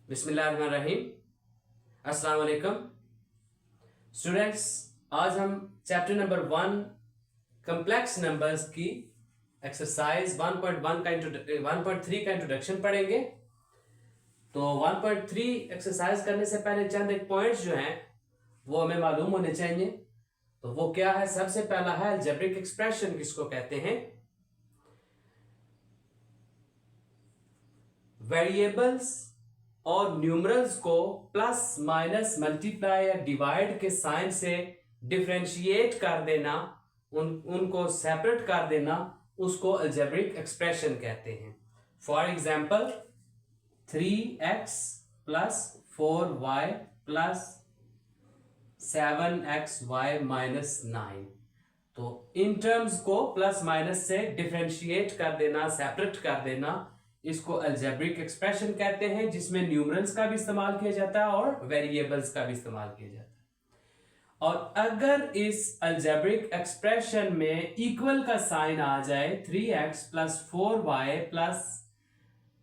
बिस्मिल्लाहिर्रहमानिर्रहीम। अस्सलाम वालेकुम स्टूडेंट्स। आज हम चैप्टर नंबर 1 कम्प्लेक्स नंबर्स की एक्सरसाइज 1.3 का इंट्रोडक्शन पढ़ेंगे। तो 1.3 एक्सरसाइज करने से पहले चंद एक पॉइंट्स जो हैं वो हमें मालूम होने चाहिए। तो वो क्या है? सबसे पहला है अलजेब्रिक एक्सप्रेशन किसको कहते हैं। वेरिएबल्स और न्यूमरल्स को प्लस माइनस मल्टीप्लाई या डिवाइड के साइन से डिफरेंशिएट कर देना, उनको सेपरेट कर देना, उसको अलजेब्रिक एक्सप्रेशन कहते हैं। For example 3x plus 4y plus 7xy minus 9। तो इन टर्म्स को प्लस माइनस से डिफरेंशिएट कर देना, सेपरेट कर देना, इसको अलजेब्रिक एक्सप्रेशन कहते हैं, जिसमें न्यूमरल्स का भी इस्तेमाल किया जाता है और वेरिएबल्स का भी इस्तेमाल किया जाता है। और अगर इस अलजेब्रिक एक्सप्रेशन में इक्वल का साइन आ जाए, 3x plus 4y plus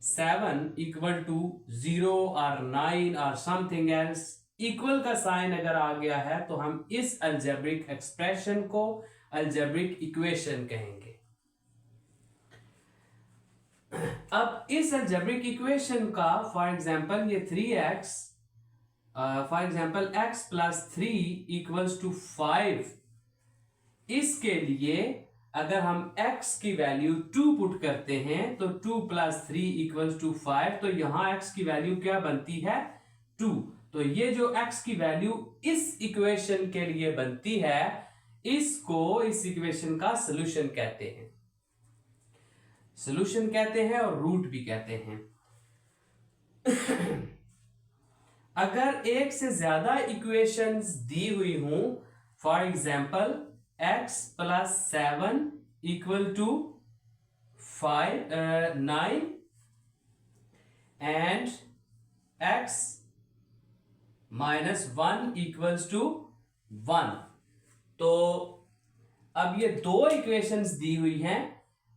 7 equal to 0 और 9 और समथिंग एल्स, इक्वल का साइन अगर आ गया है तो हम इस अलजेब्रिक एक्सप्रेशन को अलजेब्रिक इक्वेशन कहेंगे। अब इस अलजेब्रिक इक्वेशन का फॉर एग्जांपल ये 3x, for example x plus 3 equals to 5, इसके लिए अगर हम x की वैल्यू 2 पुट करते हैं तो 2 प्लस 3 इक्वल्स टू 5, तो यहां x की वैल्यू क्या बनती है? 2। तो ये जो x की वैल्यू इस इक्वेशन के लिए बनती है, इसको इस इक्वेशन का सॉल्यूशन कहते हैं। सॉल्यूशन कहते हैं और रूट भी कहते हैं। अगर एक से ज्यादा इक्वेशंस दी हुई हूं, for example x plus 7 equal to 9 and x minus 1 equals to 1, तो अब ये दो इक्वेशंस दी हुई हैं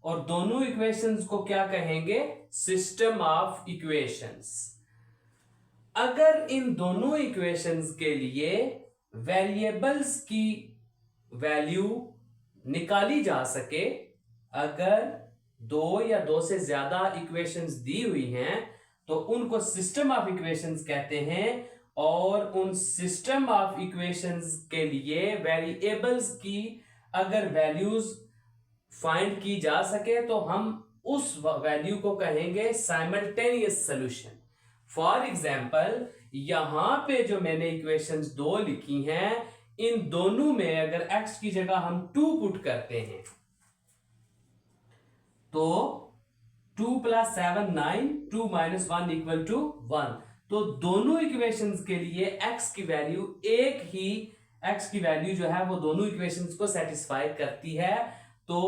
और दोनों इक्वेशंस को क्या कहेंगे? System of equations. अगर इन दोनों इक्वेशंस के लिए वेरिएबल्स की वैल्यू निकाली जा सके, अगर दो या दो से ज्यादा इक्वेशंस दी हुई हैं तो उनको सिस्टम ऑफ इक्वेशंस कहते हैं। और उन सिस्टम ऑफ इक्वेशंस के लिए वेरिएबल्स की अगर वैल्यूज फाइंड की जा सके तो हम उस वैल्यू को कहेंगे साइमल्टेनियस सॉल्यूशन। फॉर एग्जाम्पल यहां पे जो मैंने इक्वेशंस दो लिखी हैं, इन दोनों में अगर x की जगह हम 2 पुट करते हैं तो 2 प्लस 7 9, 2 माइनस 1 इक्वल टू 1। तो दोनों इक्वेशंस के लिए x की वैल्यू x की वैल्यू जो है वो दोनों इक्वेशंस को सेटिस्फाई करती है। तो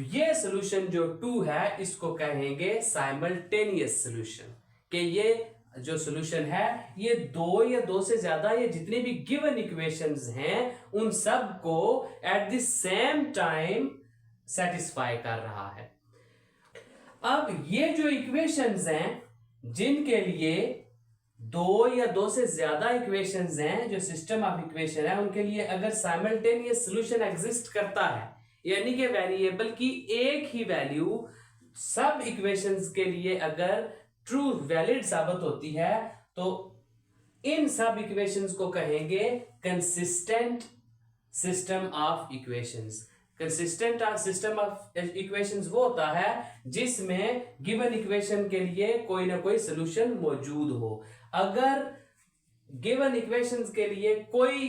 ये सॉल्यूशन जो 2 है इसको कहेंगे साइमल्टेनियस सॉल्यूशन। कि ये जो सॉल्यूशन है ये दो या दो से ज्यादा ये जितने भी गिवन इक्वेशंस हैं उन सब को at the same time satisfy कर रहा है। अब ये जो इक्वेशंस हैं जिनके लिए दो या दो से ज्यादा इक्वेशंस हैं, जो सिस्टम ऑफ इक्वेशन है, उनके लिए अगर साइमल्टेनियस सॉल्यूशन एग्जिस्ट करता है, यानी कि वेरिएबल की एक ही वैल्यू सब इक्वेशंस के लिए अगर ट्रू वैलिड साबित होती है, तो इन सब इक्वेशंस को कहेंगे consistent system of equations. Consistent system of equations वो होता है जिसमें गिवन इक्वेशन के लिए कोई ना कोई सॉल्यूशन मौजूद हो। अगर गिवन इक्वेशंस के लिए कोई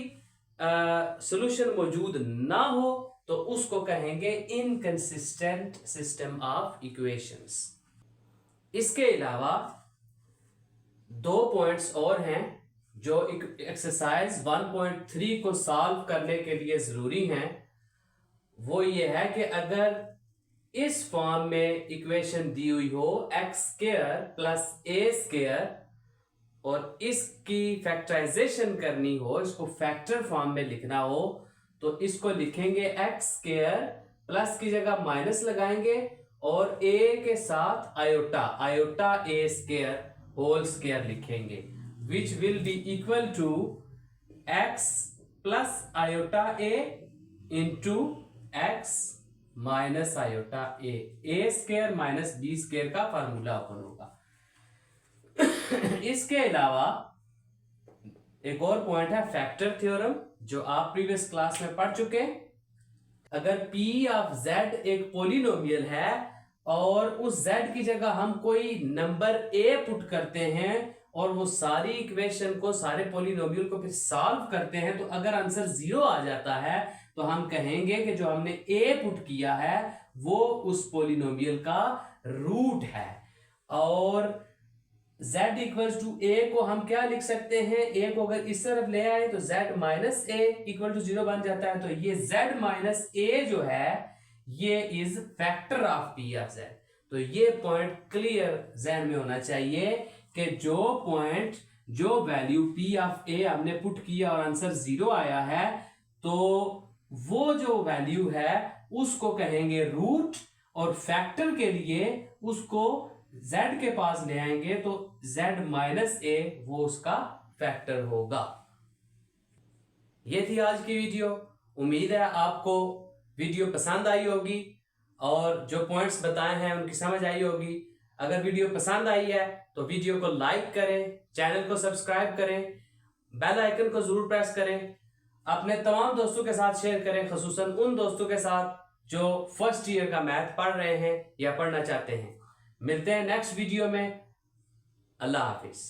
सॉल्यूशन मौजूद ना हो तो उसको कहेंगे इनकंसिस्टेंट सिस्टम ऑफ इक्वेशंस। इसके अलावा दो पॉइंट्स और हैं जो एक्सरसाइज 1.3 को सॉल्व करने के लिए जरूरी हैं। वो ये है कि अगर इस फॉर्म में इक्वेशन दी हुई हो x² प्लस a² और इसकी फैक्टराइजेशन करनी हो, इसको फैक्टर फॉर्म में लिखना हो, तो इसको लिखेंगे x² प्लस की जगह माइनस लगाएंगे और a के साथ आयोटा a² होल स्क्वायर लिखेंगे, which will be equal to x plus iota a into X minus iota A square minus B square का फार्मूला अपन होगा। इसके अलावा एक और पॉइंट है फैक्टर थ्योरम, जो आप प्रीवियस क्लास में पढ़ चुके हैं। अगर p ऑफ z एक पॉलिनोमियल है और उस z की जगह हम कोई नंबर a पुट करते हैं और वो सारी इक्वेशन को, सारे पॉलिनोमियल को फिर सॉल्व करते हैं, तो अगर आंसर 0 आ जाता है तो हम कहेंगे कि जो हमने a पुट किया है वो उस पॉलिनोमियल का रूट है। और z इक्वल्स टू a को हम क्या लिख सकते हैं, a को अगर इस तरफ ले आए तो z minus a equal to 0 बन जाता है। तो ये z माइनस a जो है ये is factor of p of z। तो ये पॉइंट क्लियर जहन में होना चाहिए कि जो पॉइंट, जो वैल्यू p ऑफ a हमने पुट किया और आंसर 0 आया है, तो वो जो वैल्यू है उसको कहेंगे रूट, और फैक्टर के लिए उसको z के पास ले आएंगे तो z माइनस a वो उसका फैक्टर होगा। ये थी आज की वीडियो। उम्मीद है आपको वीडियो पसंद आई होगी और जो पॉइंट्स बताए हैं उनकी समझ आई होगी। अगर वीडियो पसंद आई है तो वीडियो को लाइक करें, चैनल को सब्सक्राइब करें, बेल आइकन को जरूर प्रेस करें, अपने तमाम दोस्तों के साथ शेयर करें, खसूसन उन दोस्तों के साथ जो फर्स्ट ईयर का मैथ पढ़ रहे हैं या पढ़ना चाहते हैं। मिलते हैं नेक्स्ट वीडियो में। अल्लाह हाफिज।